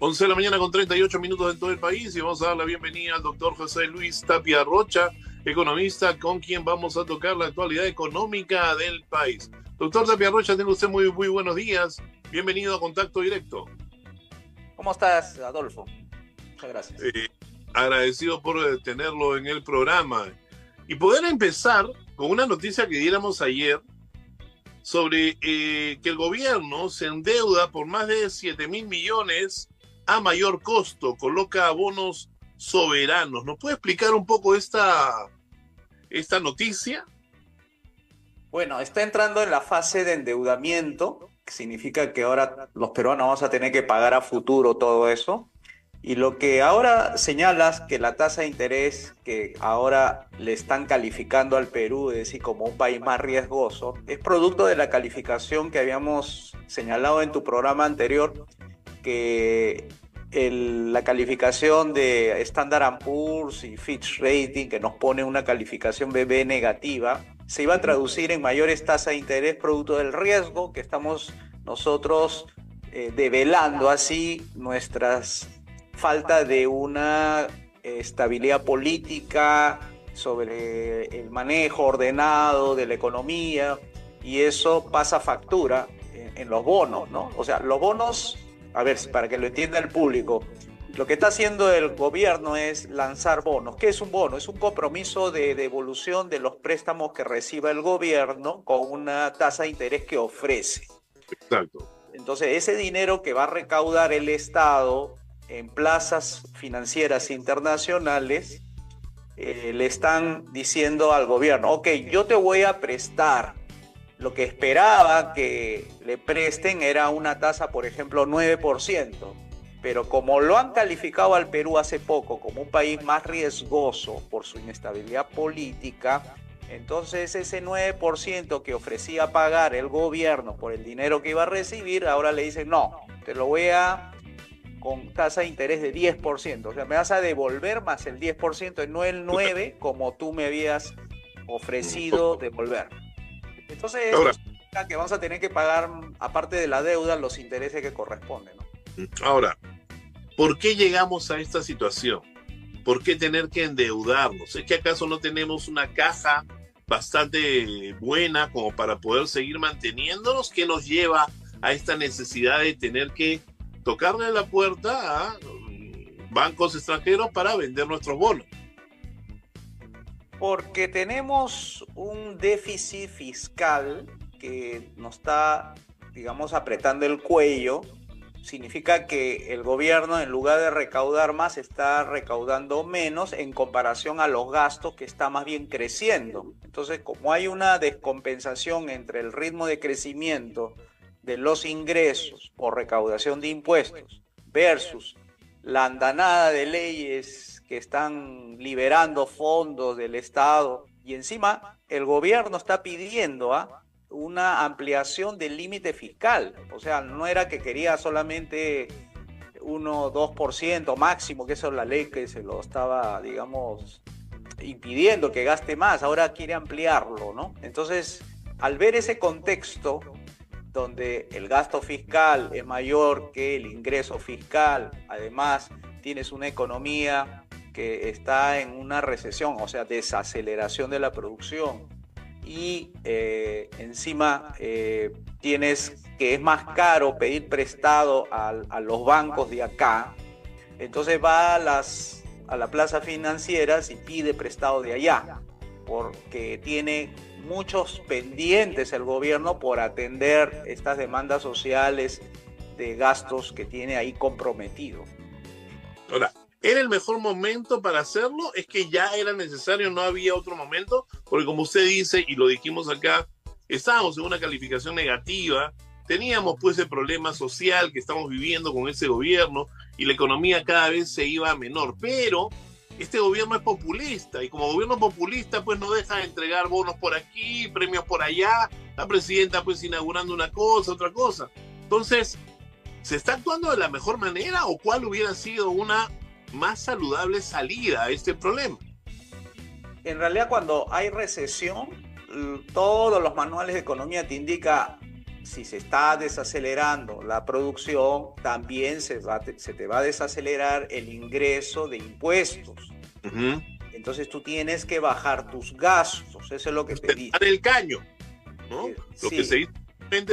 11 de la mañana con 38 minutos en todo el país y vamos a dar la bienvenida al doctor José Luis Tapia Rocha, economista con quien vamos a tocar la actualidad económica del país. Doctor Tapia Rocha, tenga usted muy buenos días. Bienvenido a Contacto Directo. ¿Cómo estás, Adolfo? Muchas gracias. Agradecido por tenerlo en el programa y poder empezar con una noticia que diéramos ayer sobre que el gobierno se endeuda por más de 7.000 millones a mayor costo, coloca bonos soberanos. ¿Nos puede explicar un poco esta noticia? Bueno, está entrando en la fase de endeudamiento, que significa que ahora los peruanos vamos a tener que pagar a futuro todo eso. Y lo que ahora señalas, que la tasa de interés que ahora le están calificando al Perú, es decir, como un país más riesgoso, es producto de la calificación que habíamos señalado en tu programa anterior, que la calificación de Standard & Poor's y Fitch Rating, que nos pone una calificación BB negativa, se iba a traducir en mayores tasas de interés producto del riesgo que estamos nosotros develando así nuestras falta de una estabilidad política sobre el manejo ordenado de la economía, y eso pasa factura en los bonos, ¿no? O sea, los bonos, a ver, para que lo entienda el público, lo que está haciendo el gobierno es lanzar bonos. ¿Qué es un bono? Es un compromiso de devolución de los préstamos que reciba el gobierno con una tasa de interés que ofrece. Exacto. Entonces, ese dinero que va a recaudar el Estado en plazas financieras internacionales, le están diciendo al gobierno, ok, yo te voy a prestar. Lo que esperaba que le presten era una tasa, por ejemplo, 9%, pero como lo han calificado al Perú hace poco como un país más riesgoso por su inestabilidad política, entonces ese 9% que ofrecía pagar el gobierno por el dinero que iba a recibir, ahora le dicen, no, te lo voy a con tasa de interés de 10%, o sea, me vas a devolver más el 10% y no el 9% como tú me habías ofrecido devolver. Entonces, esto significa que vamos a tener que pagar, aparte de la deuda, los intereses que corresponden, ¿no? Ahora, ¿por qué llegamos a esta situación? ¿Por qué tener que endeudarnos? ¿Es que acaso no tenemos una caja bastante buena como para poder seguir manteniéndonos? ¿Qué nos lleva a esta necesidad de tener que tocarle la puerta a bancos extranjeros para vender nuestros bonos? Porque tenemos un déficit fiscal que nos está, digamos, apretando el cuello. Significa que el gobierno, en lugar de recaudar más, está recaudando menos en comparación a los gastos que está más bien creciendo. Entonces, como hay una descompensación entre el ritmo de crecimiento de los ingresos por recaudación de impuestos versus la andanada de leyes que están liberando fondos del Estado, y encima el gobierno está pidiendo una ampliación del límite fiscal. O sea, no era que quería solamente 1-2% máximo, que eso es la ley que se lo estaba, digamos, impidiendo que gaste más, ahora quiere ampliarlo, ¿no? Entonces, al ver ese contexto donde el gasto fiscal es mayor que el ingreso fiscal, además tienes una economía que está en una recesión, o sea, desaceleración de la producción, y encima tienes que es más caro pedir prestado a los bancos de acá, entonces va a la plaza financiera y pide prestado de allá, porque tiene muchos pendientes el gobierno por atender estas demandas sociales de gastos que tiene ahí comprometido. Ahora, ¿era el mejor momento para hacerlo? ¿Es que ya era necesario, no había otro momento? Porque como usted dice, y lo dijimos acá, estábamos en una calificación negativa, teníamos pues el problema social que estamos viviendo con ese gobierno y la economía cada vez se iba a menor, pero este gobierno es populista y como gobierno populista pues no deja de entregar bonos por aquí, premios por allá, la presidenta pues inaugurando una cosa, otra cosa. Entonces, ¿se está actuando de la mejor manera o cuál hubiera sido una más saludable salida a este problema? En realidad, cuando hay recesión, todos los manuales de economía te indican si se está desacelerando la producción, también se te va a desacelerar el ingreso de impuestos. Ujú. Entonces tú tienes que bajar tus gastos, eso es lo que te dice. Cerrar el caño, ¿no? Lo que Sí, se dice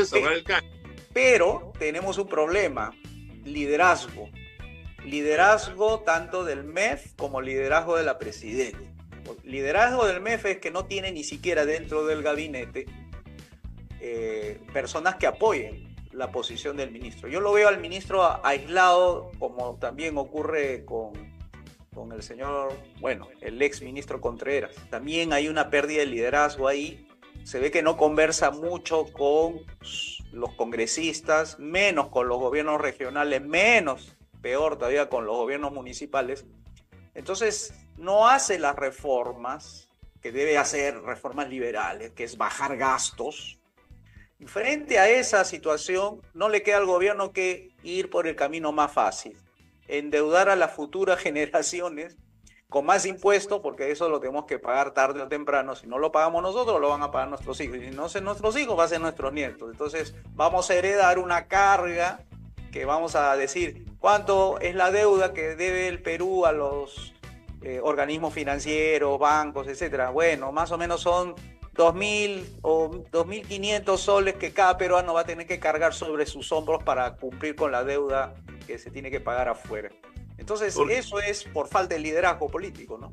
es cerrar el caño. pero tenemos un problema, liderazgo. Liderazgo tanto del MEF como liderazgo de la presidenta. Liderazgo del MEF es que no tiene ni siquiera dentro del gabinete personas que apoyen la posición del ministro. Yo lo veo al ministro aislado, como también ocurre con el señor, bueno, el ex ministro Contreras. También hay una pérdida de liderazgo ahí. Se ve que no conversa mucho con los congresistas, menos con los gobiernos regionales, menos, peor todavía, con los gobiernos municipales. Entonces, no hace las reformas que debe hacer, reformas liberales, que es bajar gastos. Y frente a esa situación, no le queda al gobierno que ir por el camino más fácil, endeudar a las futuras generaciones con más impuestos, porque eso lo tenemos que pagar tarde o temprano. Si no lo pagamos nosotros, lo van a pagar nuestros hijos. Y si no son nuestros hijos, va a ser nuestros nietos. Entonces, vamos a heredar una carga que vamos a decir, ¿cuánto es la deuda que debe el Perú a los organismos financieros, bancos, etcétera? Bueno, más o menos son 2.000 o 2.500 soles que cada peruano va a tener que cargar sobre sus hombros para cumplir con la deuda que se tiene que pagar afuera. Entonces, eso es por falta de liderazgo político, ¿no?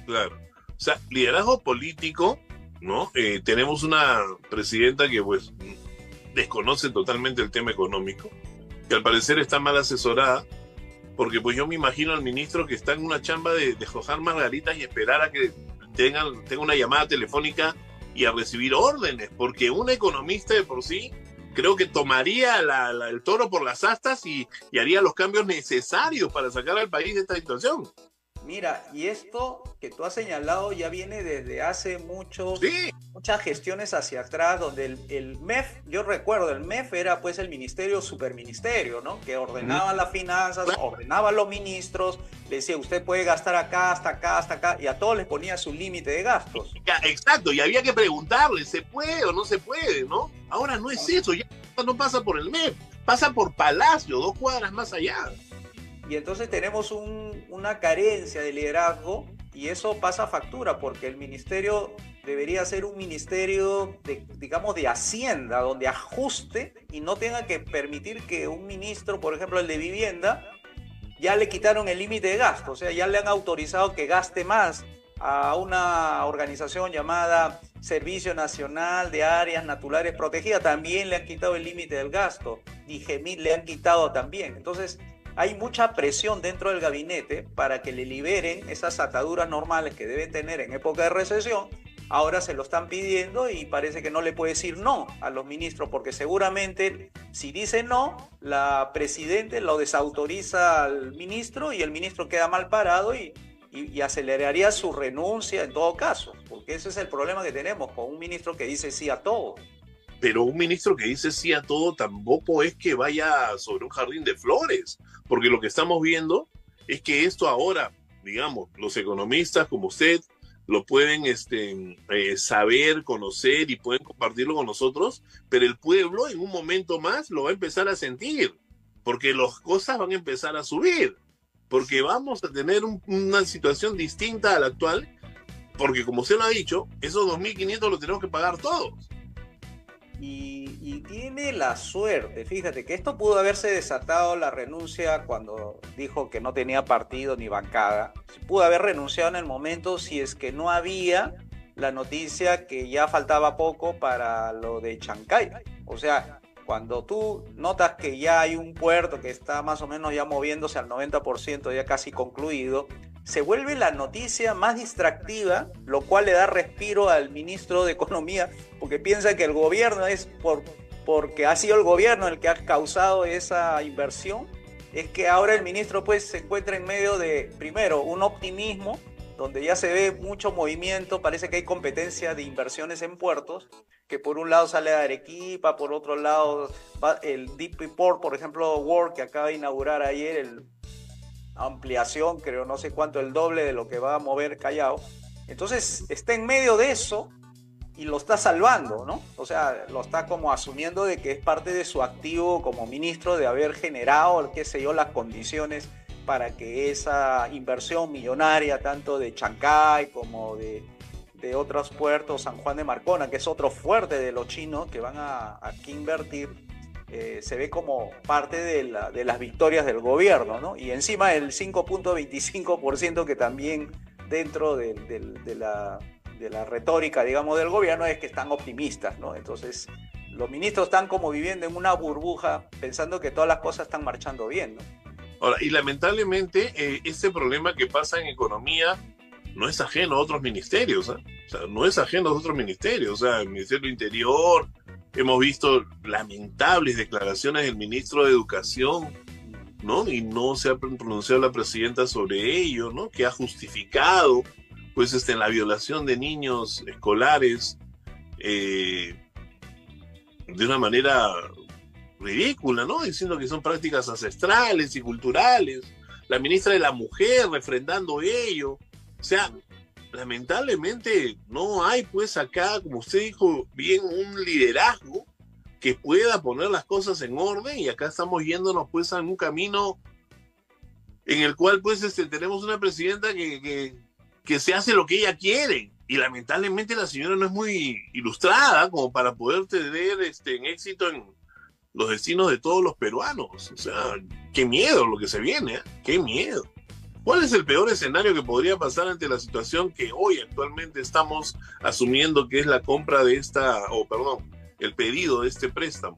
Claro. O sea, liderazgo político, ¿no? Tenemos una presidenta que, pues, desconoce totalmente el tema económico, que al parecer está mal asesorada, porque, pues, yo me imagino al ministro que está en una chamba de jojar margaritas y esperar a que tenga una llamada telefónica y a recibir órdenes, porque un economista de por sí creo que tomaría el toro por las astas y haría los cambios necesarios para sacar al país de esta situación. Mira, y esto que tú has señalado ya viene desde hace muchas gestiones hacia atrás, donde el MEF, yo recuerdo, el MEF era pues el ministerio superministerio, ¿no? Que ordenaba las finanzas, ordenaba los ministros, le decía, usted puede gastar acá, hasta acá, hasta acá, y a todos les ponía su límite de gastos. Exacto, y había que preguntarle, ¿se puede o no se puede, no? Ahora no es eso, ya no pasa por el MEF, pasa por Palacio, 2 cuadras más allá. Y entonces tenemos una carencia de liderazgo y eso pasa factura porque el ministerio debería ser un ministerio digamos, de Hacienda, donde ajuste y no tenga que permitir que un ministro, por ejemplo el de Vivienda, ya le quitaron el límite de gasto, o sea, ya le han autorizado que gaste más a una organización llamada Servicio Nacional de Áreas Naturales Protegidas, también le han quitado el límite del gasto, DIGEMIT le han quitado también, entonces hay mucha presión dentro del gabinete para que le liberen esas ataduras normales que debe tener en época de recesión. Ahora se lo están pidiendo y parece que no le puede decir no a los ministros, porque seguramente si dice no, la presidenta lo desautoriza al ministro y el ministro queda mal parado y aceleraría su renuncia en todo caso, porque ese es el problema que tenemos con un ministro que dice sí a todo. Pero un ministro que dice sí a todo tampoco es que vaya sobre un jardín de flores, porque lo que estamos viendo es que esto ahora, digamos, los economistas como usted lo pueden saber, conocer y pueden compartirlo con nosotros, pero el pueblo en un momento más lo va a empezar a sentir, porque las cosas van a empezar a subir, porque vamos a tener una situación distinta a la actual, porque como usted lo ha dicho, esos 2.500 los tenemos que pagar todos. Y tiene la suerte, fíjate, que esto pudo haberse desatado la renuncia cuando dijo que no tenía partido ni bancada. Pudo haber renunciado en el momento si es que no había la noticia que ya faltaba poco para lo de Chancay. O sea, cuando tú notas que ya hay un puerto que está más o menos ya moviéndose al 90%, ya casi concluido, se vuelve la noticia más distractiva, lo cual le da respiro al ministro de Economía, porque piensa que el gobierno es porque ha sido el gobierno el que ha causado esa inversión. Es que ahora el ministro pues se encuentra en medio de, primero, un optimismo, donde ya se ve mucho movimiento, parece que hay competencia de inversiones en puertos, que por un lado sale de Arequipa, por otro lado el Deep Port, por ejemplo, World, que acaba de inaugurar ayer ampliación, creo, no sé cuánto, el doble de lo que va a mover Callao. Entonces está en medio de eso y lo está salvando, ¿no? O sea, lo está como asumiendo de que es parte de su activo como ministro de haber generado, qué sé yo, las condiciones para que esa inversión millonaria, tanto de Chancay como de otros puertos, San Juan de Marcona, que es otro fuerte de los chinos que van a aquí invertir, se ve como parte de las victorias del gobierno, ¿no? Y encima el 5.25% que también dentro de la retórica, digamos, del gobierno es que están optimistas, ¿no? Entonces, los ministros están como viviendo en una burbuja pensando que todas las cosas están marchando bien, ¿no? Ahora, y lamentablemente, este problema que pasa en economía no es ajeno a otros ministerios, ¿eh? O sea, no es ajeno a otros ministerios. O sea, el Ministerio del Interior, hemos visto lamentables declaraciones del ministro de Educación, ¿no? Y no se ha pronunciado la presidenta sobre ello, ¿no? Que ha justificado, pues, la violación de niños escolares de una manera ridícula, ¿no? Diciendo que son prácticas ancestrales y culturales. La ministra de la Mujer refrendando ello. O sea, lamentablemente no hay, pues, acá, como usted dijo bien, un liderazgo que pueda poner las cosas en orden, y acá estamos yéndonos, pues, a un camino en el cual, pues, tenemos una presidenta que se hace lo que ella quiere, y lamentablemente la señora no es muy ilustrada como para poder tener en éxito en los destinos de todos los peruanos. O sea, qué miedo lo que se viene, ¿eh? Qué miedo. ¿Cuál es el peor escenario que podría pasar ante la situación que hoy actualmente estamos asumiendo que es la compra de el pedido de este préstamo?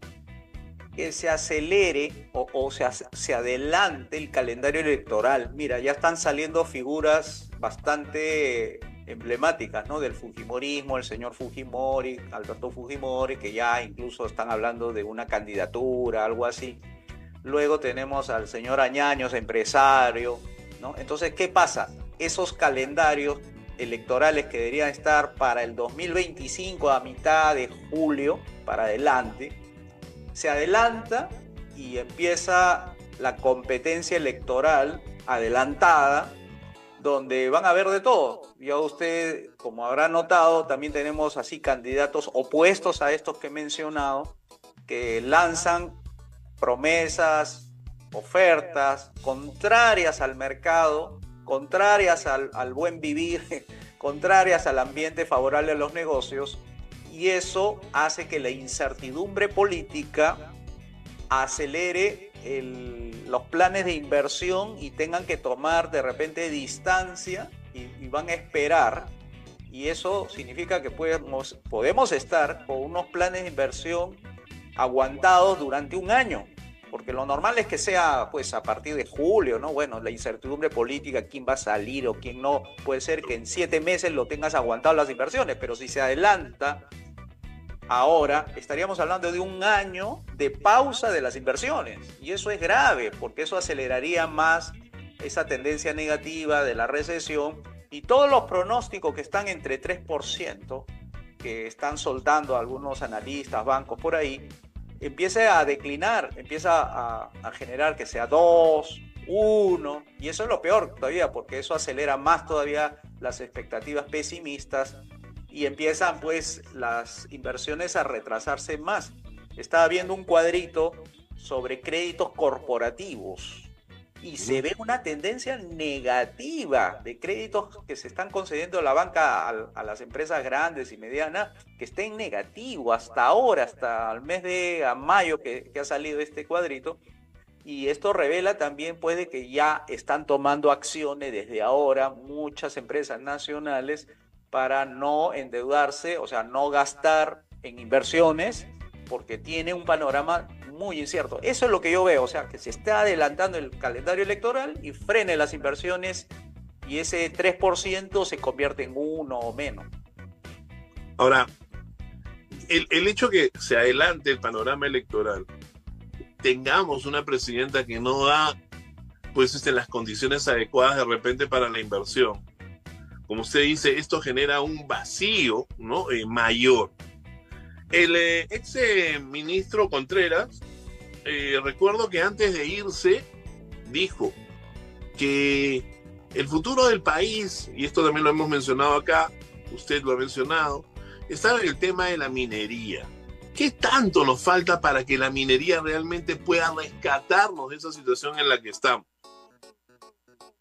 Que se acelere o se adelante el calendario electoral. Mira, ya están saliendo figuras bastante emblemáticas, ¿no? Del fujimorismo, el señor Fujimori, Alberto Fujimori, que ya incluso están hablando de una candidatura, algo así. Luego tenemos al señor Añaños, empresario, ¿no? Entonces, ¿qué pasa? Esos calendarios electorales que deberían estar para el 2025 a mitad de julio para adelante, se adelanta y empieza la competencia electoral adelantada, donde van a ver de todo. Ya usted, como habrá notado, también tenemos así candidatos opuestos a estos que he mencionado, que lanzan promesas, ofertas contrarias al mercado, contrarias al buen vivir, contrarias al ambiente favorable a los negocios, y eso hace que la incertidumbre política acelere los planes de inversión y tengan que tomar de repente distancia y van a esperar, y eso significa que podemos estar con unos planes de inversión aguantados durante un año, porque lo normal es que sea pues a partir de julio, ¿no? Bueno, la incertidumbre política, quién va a salir o quién no, puede ser que en 7 meses lo tengas aguantado las inversiones, pero si se adelanta ahora, estaríamos hablando de un año de pausa de las inversiones, y eso es grave, porque eso aceleraría más esa tendencia negativa de la recesión, y todos los pronósticos que están entre 3%, que están soltando algunos analistas, bancos por ahí, empieza a declinar, empieza a generar que sea 2, 1, y eso es lo peor todavía, porque eso acelera más todavía las expectativas pesimistas, y empiezan pues las inversiones a retrasarse más. Estaba viendo un cuadrito sobre créditos corporativos y se ve una tendencia negativa de créditos que se están concediendo la banca a las empresas grandes y medianas, que está en negativo hasta ahora, hasta el mes de mayo que ha salido este cuadrito. Y esto revela también pues de que ya están tomando acciones desde ahora muchas empresas nacionales para no endeudarse, o sea, no gastar en inversiones, porque tiene un panorama muy incierto. Eso es lo que yo veo, o sea, que se está adelantando el calendario electoral y frene las inversiones, y ese 3% se convierte en 1 o menos. Ahora, el hecho que se adelante el panorama electoral, tengamos una presidenta que no da pues las condiciones adecuadas de repente para la inversión, como usted dice, esto genera un vacío, ¿no? Mayor. El ex ministro Contreras, recuerdo que antes de irse dijo que el futuro del país, y esto también lo hemos mencionado acá, usted lo ha mencionado, estaba en el tema de la minería. ¿Qué tanto nos falta para que la minería realmente pueda rescatarnos de esa situación en la que estamos?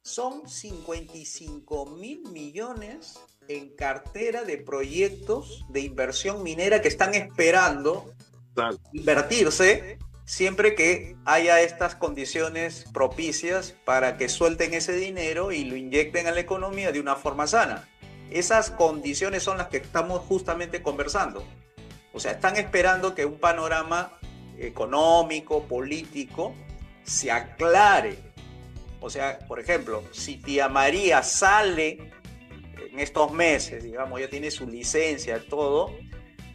Son 55.000 millones en cartera de proyectos de inversión minera que están esperando invertirse siempre que haya estas condiciones propicias para que suelten ese dinero y lo inyecten a la economía de una forma sana. Esas condiciones son las que estamos justamente conversando. O sea, están esperando que un panorama económico, político, se aclare. O sea, por ejemplo, si Tía María sale en estos meses, digamos, ya tiene su licencia, todo,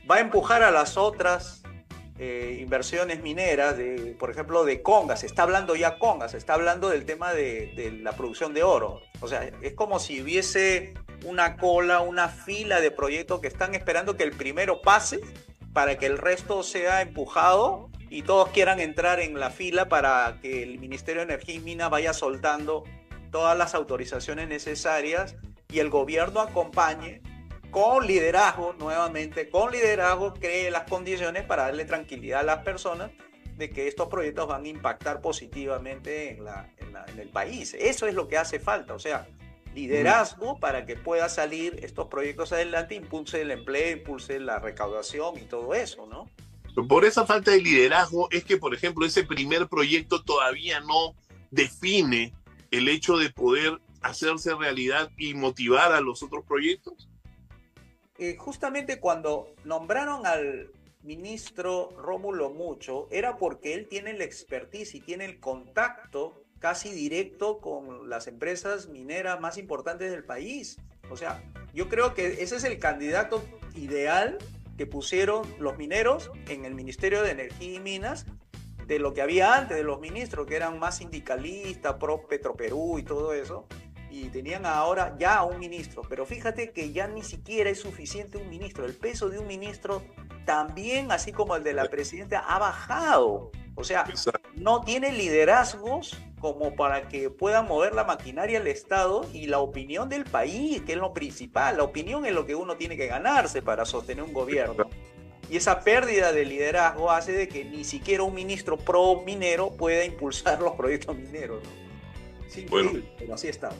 va a empujar a las otras inversiones mineras, por ejemplo, de Conga. Se está hablando ya Conga, se está hablando del tema de la producción de oro. O sea, es como si hubiese una cola, una fila de proyectos que están esperando que el primero pase para que el resto sea empujado y todos quieran entrar en la fila para que el Ministerio de Energía y Minas vaya soltando todas las autorizaciones necesarias y el gobierno acompañe con liderazgo, nuevamente, con liderazgo, cree las condiciones para darle tranquilidad a las personas de que estos proyectos van a impactar positivamente en el país. Eso es lo que hace falta, o sea, liderazgo para que pueda salir estos proyectos adelante, impulse el empleo, impulse la recaudación y todo eso, ¿no? Por esa falta de liderazgo es que, por ejemplo, ese primer proyecto todavía no define el hecho de poder hacerse realidad y motivar a los otros proyectos. Justamente cuando nombraron al ministro Rómulo Mucho, era porque él tiene la expertise y tiene el contacto casi directo con las empresas mineras más importantes del país. O sea, yo creo que ese es el candidato ideal que pusieron los mineros en el Ministerio de Energía y Minas, de lo que había antes de los ministros, que eran más sindicalistas, pro Petroperú y todo eso, y tenían ahora ya un ministro. Pero fíjate que ya ni siquiera es suficiente un ministro. El peso de un ministro también, así como el de la presidenta, ha bajado. O sea, no tiene liderazgos como para que pueda mover la maquinaria del Estado y la opinión del país, que es lo principal. La opinión es lo que uno tiene que ganarse para sostener un gobierno. Y esa pérdida de liderazgo hace de que ni siquiera un ministro pro minero pueda impulsar los proyectos mineros, ¿no? Sí, bueno, pero así estamos.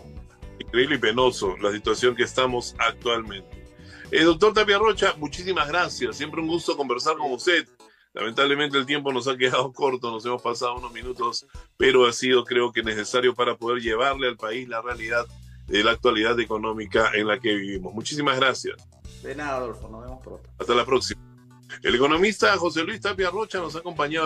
Increíble y penoso la situación que estamos actualmente. Doctor Tapia Rocha, muchísimas gracias. Siempre un gusto conversar con usted. Lamentablemente el tiempo nos ha quedado corto, nos hemos pasado unos minutos, pero ha sido, creo que, necesario para poder llevarle al país la realidad de la actualidad económica en la que vivimos. Muchísimas gracias. De nada, Adolfo, nos vemos pronto. Hasta la próxima. El economista José Luis Tapia Rocha nos ha acompañado en